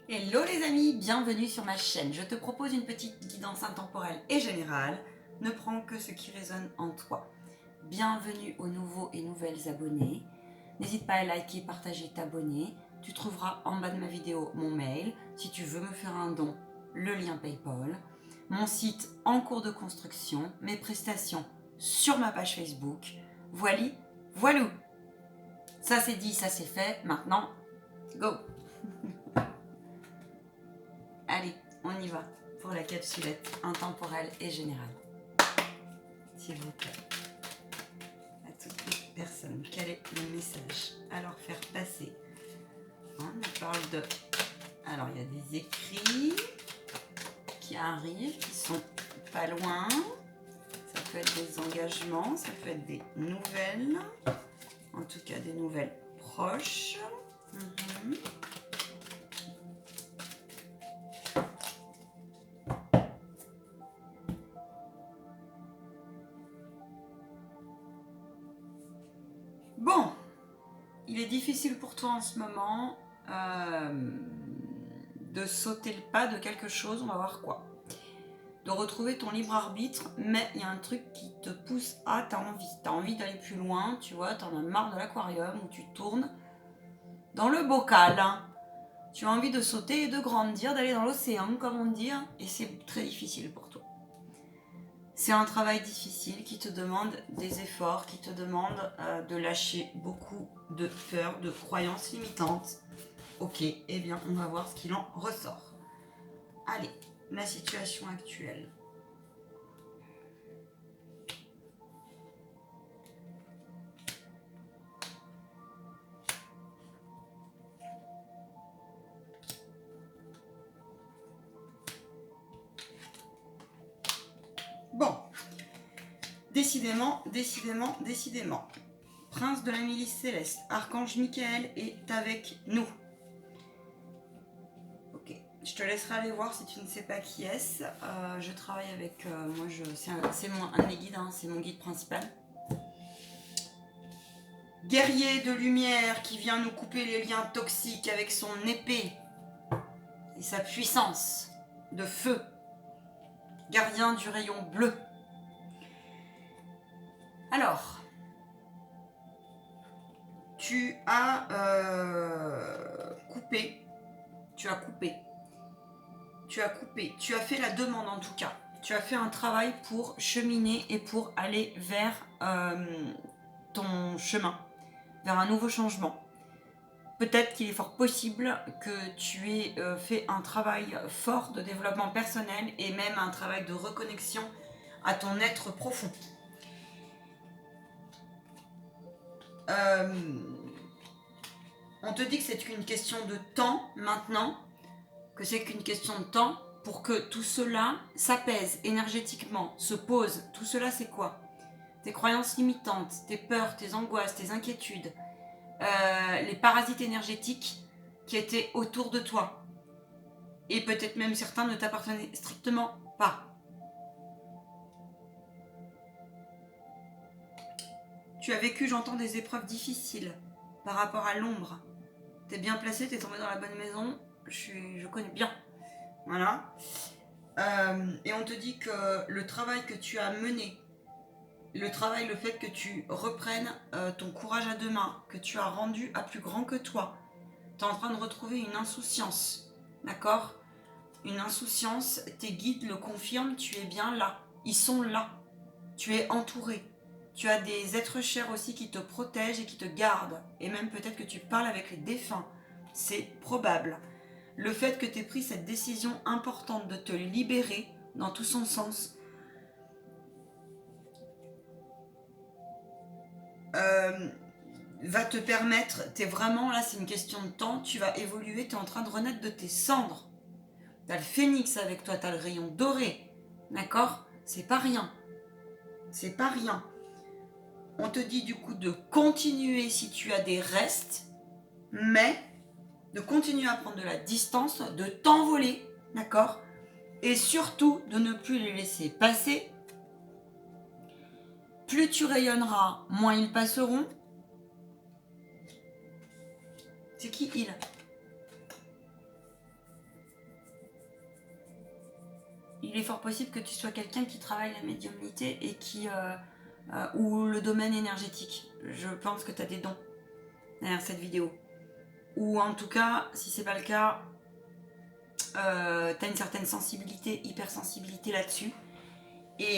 Hello les amis, bienvenue sur ma chaîne. Je te propose une petite guidance intemporelle et générale. Ne prends que ce qui résonne en toi. Bienvenue aux nouveaux et nouvelles abonnés. N'hésite pas à liker, partager, t'abonner. Tu trouveras en bas de ma vidéo mon mail. Si tu veux me faire un don, le lien PayPal. Mon site en cours de construction. Mes prestations sur ma page Facebook. Voili, voilou. Ça c'est dit, ça c'est fait. Maintenant, go! Allez, on y va pour la capsulette intemporelle et générale. S'il vous plaît, à toutes les personnes, quel est le message à leur faire passer? On parle de... Alors, il y a des écrits qui arrivent, qui sont pas loin. Ça peut être des engagements, ça peut être des nouvelles. En tout cas, des nouvelles proches. Bon, il est difficile pour toi en ce moment de sauter le pas de quelque chose, on va voir quoi. De retrouver ton libre arbitre, mais il y a un truc qui te pousse à, t'as envie d'aller plus loin, tu vois, t'en as marre de l'aquarium où tu tournes dans le bocal. Tu as envie de sauter et de grandir, d'aller dans l'océan, comme on dit, et c'est très difficile pour toi. C'est un travail difficile qui te demande des efforts, qui te demande de lâcher beaucoup de peurs, de croyances limitantes. Ok, eh bien, on va voir ce qu'il en ressort. Allez, la situation actuelle. Bon, décidément. Prince de la milice céleste, Archange Michael est avec nous. Ok, je te laisserai aller voir si tu ne sais pas qui est-ce. Je travaille avec, c'est un de mes guides, c'est mon guide principal. Guerrier de lumière qui vient nous couper les liens toxiques avec son épée et sa puissance de feu. Gardien du rayon bleu. Alors, tu as coupé, tu as fait la demande en tout cas. Tu as fait un travail pour cheminer et pour aller vers ton chemin, vers un nouveau changement. Peut-être qu'il est fort possible que tu aies fait un travail fort de développement personnel et même un travail de reconnexion à ton être profond. On te dit que c'est qu'une question de temps maintenant, que c'est qu'une question de temps pour que tout cela s'apaise énergétiquement, se pose. Tout cela, c'est quoi? Tes croyances limitantes, tes peurs, tes angoisses, tes inquiétudes, les parasites énergétiques qui étaient autour de toi. Et peut-être même certains ne t'appartenaient strictement pas. Tu as vécu, j'entends, des épreuves difficiles par rapport à l'ombre. T'es bien placé, t'es tombé dans la bonne maison, je connais bien. Voilà. Et on te dit que le travail que tu as mené, le fait que tu reprennes ton courage à deux mains, que tu as rendu à plus grand que toi, tu es en train de retrouver une insouciance, d'accord? Une insouciance, tes guides le confirment, tu es bien là, ils sont là, tu es entouré. Tu as des êtres chers aussi qui te protègent et qui te gardent. Et même peut-être que tu parles avec les défunts. C'est probable. Le fait que tu aies pris cette décision importante de te libérer dans tout son sens va te permettre, t'es vraiment là, c'est une question de temps, tu vas évoluer, tu es en train de renaître de tes cendres. Tu as le phénix avec toi, tu as le rayon doré, d'accord? C'est pas rien. C'est pas rien. On te dit du coup de continuer si tu as des restes, mais de continuer à prendre de la distance, de t'envoler, d'accord? Et surtout de ne plus les laisser passer. Plus tu rayonneras, moins ils passeront. C'est qui il? il est fort possible que tu sois quelqu'un qui travaille la médiumnité et qui ou le domaine énergétique. Je pense que tu as des dons derrière cette vidéo. Ou en tout cas, si c'est pas le cas, tu as une certaine sensibilité, hypersensibilité là-dessus. Et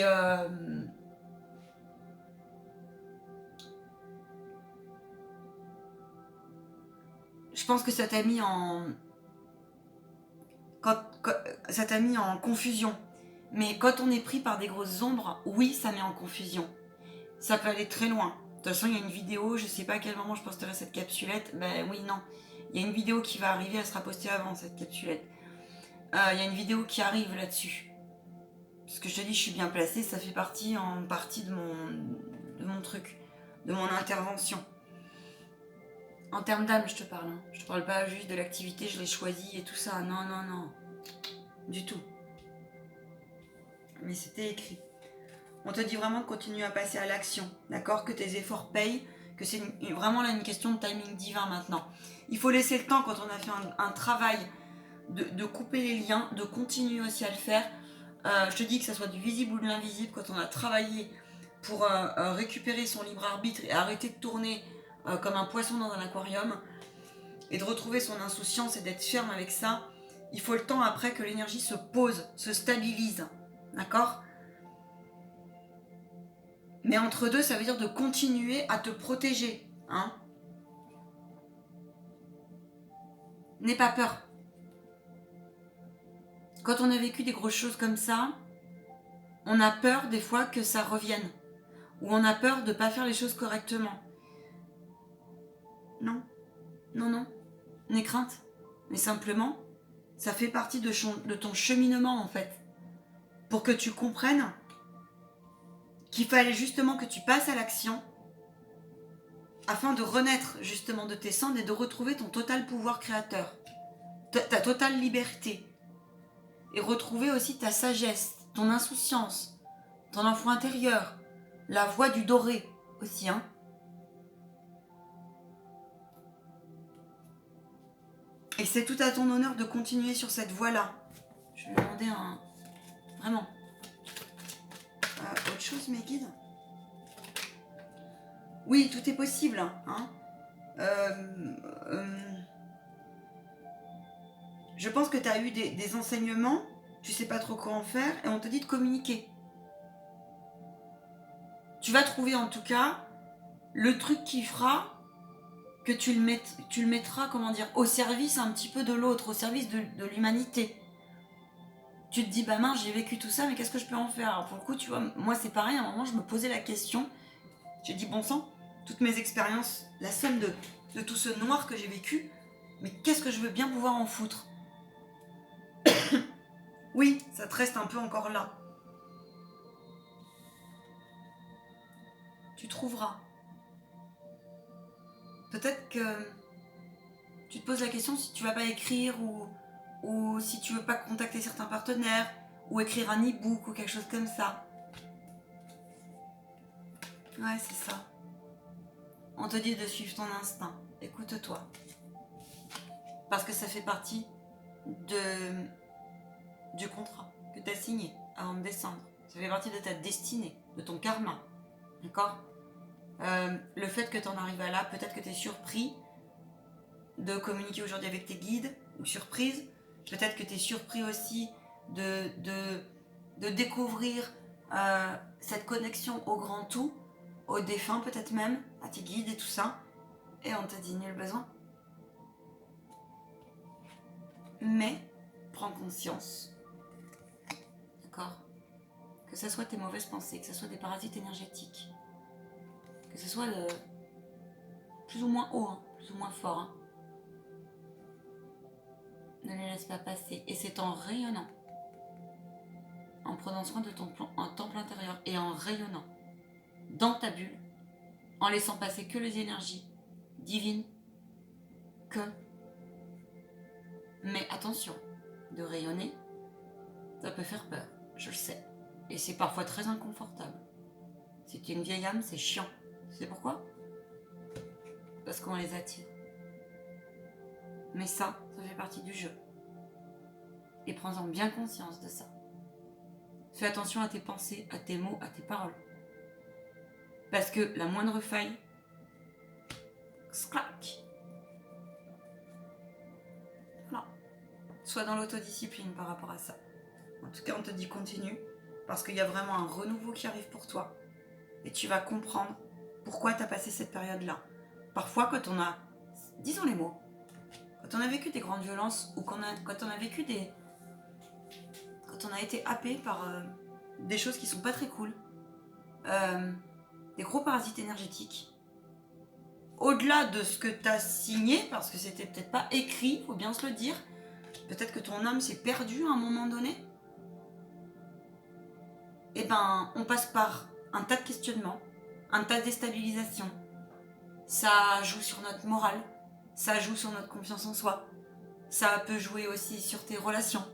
je pense que ça t'a mis ça t'a mis en confusion. Mais quand on est pris par des grosses ombres, oui, ça met en confusion. Ça peut aller très loin. De toute façon, il y a une vidéo, je sais pas à quel moment je posterai cette capsulette. Ben oui, non. Il y a une vidéo qui va arriver, elle sera postée avant cette capsulette. Il y a une vidéo qui arrive là-dessus. Parce que je te dis, je suis bien placée, ça fait partie de mon truc, de mon intervention. En termes d'âme, je te parle. Hein. Je te parle pas juste de l'activité, je l'ai choisie et tout ça. Non, non, non. Du tout. Mais c'était écrit. On te dit vraiment de continuer à passer à l'action, d'accord? Que tes efforts payent, que c'est vraiment là une question de timing divin maintenant. Il faut laisser le temps, quand on a fait un travail de couper les liens, de continuer aussi à le faire. Je te dis que ça soit du visible ou de l'invisible, quand on a travaillé pour récupérer son libre arbitre et arrêter de tourner comme un poisson dans un aquarium, et de retrouver son insouciance et d'être ferme avec ça, il faut le temps après que l'énergie se pose, se stabilise, d'accord? Mais entre deux, ça veut dire de continuer à te protéger, hein. N'aie pas peur. Quand on a vécu des grosses choses comme ça, on a peur des fois que ça revienne. Ou on a peur de ne pas faire les choses correctement. Non, non, non. N'aie crainte. Mais simplement, ça fait partie de ton cheminement en fait. Pour que tu comprennes qu'il fallait justement que tu passes à l'action afin de renaître justement de tes cendres et de retrouver ton total pouvoir créateur, ta totale liberté, et retrouver aussi ta sagesse, ton insouciance, ton enfant intérieur, la voix du doré aussi, hein. Et c'est tout à ton honneur de continuer sur cette voie-là. Je vais demander vraiment autre chose, mes guides. Oui, tout est possible, hein. Je pense que tu as eu des enseignements, tu sais pas trop quoi en faire, et on te dit de communiquer. Tu vas trouver en tout cas le truc qui fera que tu le mettras, comment dire, au service un petit peu de l'autre, au service de l'humanité. Tu te dis, bah mince, j'ai vécu tout ça, mais qu'est-ce que je peux en faire? Alors pour le coup, tu vois, moi c'est pareil, à un moment je me posais la question, j'ai dit, bon sang, toutes mes expériences, la somme de tout ce noir que j'ai vécu, mais qu'est-ce que je veux bien pouvoir en foutre? Oui, ça te reste un peu encore là. Tu trouveras. Peut-être que tu te poses la question si tu vas pas écrire ou si tu veux pas contacter certains partenaires ou écrire un e-book ou quelque chose comme ça. Ouais, c'est ça. On te dit de suivre ton instinct. Écoute-toi. Parce que ça fait partie du contrat que tu as signé avant de descendre. Ça fait partie de ta destinée, de ton karma. D'accord? Le fait que tu en arrives à là, peut-être que tu es surpris de communiquer aujourd'hui avec tes guides, ou surprise. Peut-être que tu es surpris aussi de découvrir cette connexion au grand tout, aux défunts peut-être même, à tes guides et tout ça. Et on te dit nul besoin. Mais prends conscience, d'accord, que ce soit tes mauvaises pensées, que ce soit des parasites énergétiques, que ce soit plus ou moins haut, hein, plus ou moins fort, hein. Ne les laisse pas passer. Et c'est en rayonnant, en prenant soin de ton temple intérieur et en rayonnant dans ta bulle, en laissant passer que les énergies divines, que... Mais attention, de rayonner, ça peut faire peur, je le sais. Et c'est parfois très inconfortable. Si tu es une vieille âme, c'est chiant. Tu sais pourquoi? Parce qu'on les attire. Mais ça fait partie du jeu. Et prends-en bien conscience de ça. Fais attention à tes pensées, à tes mots, à tes paroles. Parce que la moindre faille, clac. Non. Sois dans l'autodiscipline par rapport à ça. En tout cas, on te dit continue, parce qu'il y a vraiment un renouveau qui arrive pour toi. Et tu vas comprendre pourquoi tu as passé cette période-là. Parfois, quand on a, disons les mots, quand on a vécu des grandes violences, ou quand on a vécu des... Quand on a été happé par des choses qui sont pas très cool, des gros parasites énergétiques, au-delà de ce que tu as signé, parce que c'était peut-être pas écrit, faut bien se le dire, peut-être que ton âme s'est perdue à un moment donné, et ben on passe par un tas de questionnements, un tas de déstabilisations. Ça joue sur notre morale, ça joue sur notre confiance en soi, ça peut jouer aussi sur tes relations,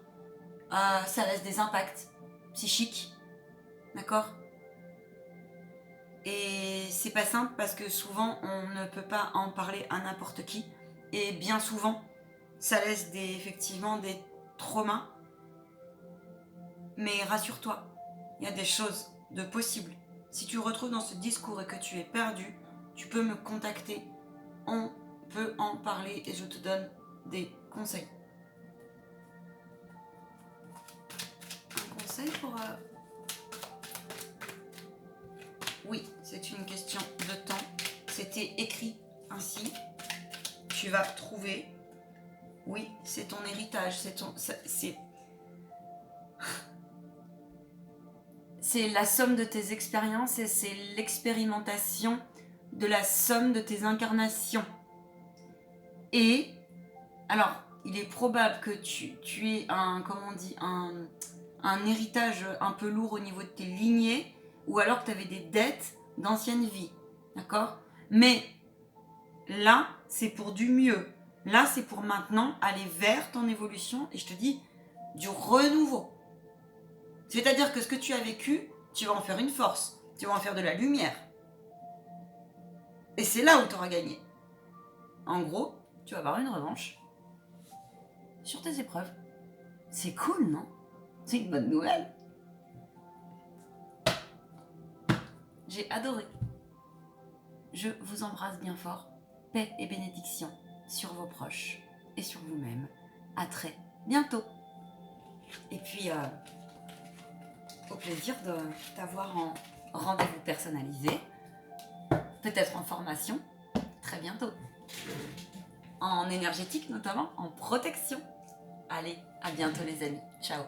ça laisse des impacts psychiques, d'accord ? Et c'est pas simple parce que souvent on ne peut pas en parler à n'importe qui, et bien souvent ça laisse effectivement des traumas. Mais rassure-toi, il y a des choses de possibles. Si tu retrouves dans ce discours et que tu es perdu, tu peux me contacter, on peut en parler et je te donne des conseils. Un conseil pour... Oui, c'est une question de temps. C'était écrit ainsi. Tu vas trouver... Oui, c'est ton héritage, c'est la somme de tes expériences et c'est l'expérimentation de la somme de tes incarnations. Et, alors, il est probable que tu aies un héritage un peu lourd au niveau de tes lignées, ou alors que tu avais des dettes d'anciennes vies, d'accord ? Mais là, c'est pour du mieux. Là, c'est pour maintenant aller vers ton évolution, et je te dis, du renouveau. C'est-à-dire que ce que tu as vécu, tu vas en faire une force, tu vas en faire de la lumière. Et c'est là où tu auras gagné. En gros, tu vas avoir une revanche sur tes épreuves. C'est cool, non ? C'est une bonne nouvelle. J'ai adoré. Je vous embrasse bien fort. Paix et bénédiction sur vos proches et sur vous-même. À très bientôt. Et puis, au plaisir de t'avoir en rendez-vous personnalisé. Peut-être en formation. Très bientôt. En énergétique notamment, en protection. Allez, à bientôt les amis. Ciao.